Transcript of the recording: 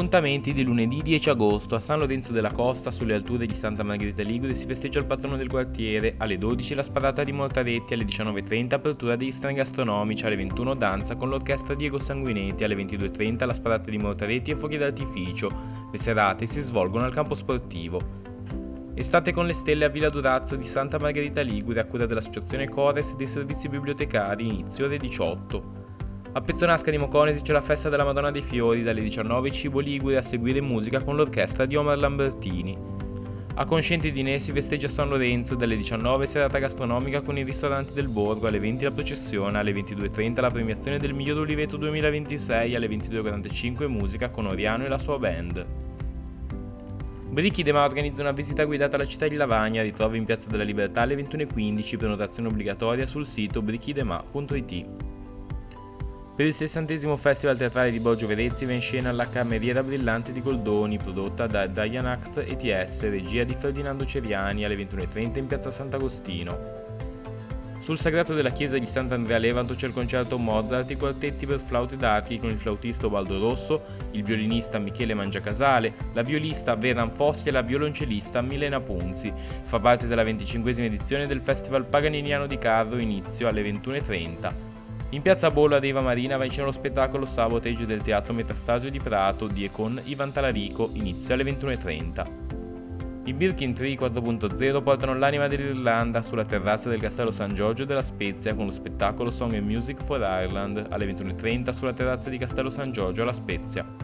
appuntamenti di lunedì 10 agosto a San Lorenzo della Costa, sulle alture di Santa Margherita Ligure, si festeggia il patrono del quartiere. Alle 12 la sparata di Mortaretti, alle 19:30 apertura degli stand gastronomici, alle 21 danza con l'orchestra Diego Sanguinetti, alle 22:30 la sparata di Mortaretti e fuochi d'artificio. Le serate si svolgono al campo sportivo. Estate con le stelle a Villa Durazzo di Santa Margherita Ligure a cura dell'associazione Cores e dei servizi bibliotecari, inizio ore 18. A Pezzonasca di Moconesi c'è la festa della Madonna dei Fiori, dalle 19 cibo ligure, a seguire musica con l'orchestra di Omar Lambertini. A Concenti di Nesi festeggia San Lorenzo, dalle 19 serata gastronomica con i ristoranti del borgo, alle 20 la processione, alle 22:30 la premiazione del miglior Oliveto 2026, alle 22:45 musica con Oriano e la sua band. Brichidema organizza una visita guidata alla città di Lavagna, ritrova in Piazza della Libertà alle 21:15, prenotazione obbligatoria sul sito brichidema.it. Per il 60° Festival Teatrale di Borgio Verezzi va in scena La Cameriera Brillante di Goldoni, prodotta da Diane Act ETS, regia di Ferdinando Ceriani, alle 21:30 in Piazza Sant'Agostino. Sul sagrato della chiesa di Sant'Andrea Levanto c'è il concerto Mozart, i quartetti per flauto ed archi con il flautista Ubaldo Rosso, il violinista Michele Mangiacasale, la violista Veran Foschi e la violoncellista Milena Punzi. Fa parte della 25esima edizione del Festival Paganiniano di Carro, inizio alle 21:30. In Piazza Bollo a Riva Marina va in scena lo spettacolo Sabotage del Teatro Metastasio di Prato di e con Ivan Talarico, inizio alle 21:30. I Birkin Tree 4.0 portano l'anima dell'Irlanda sulla terrazza del Castello San Giorgio della Spezia con lo spettacolo Song and Music for Ireland alle 21:30 sulla terrazza di Castello San Giorgio alla Spezia.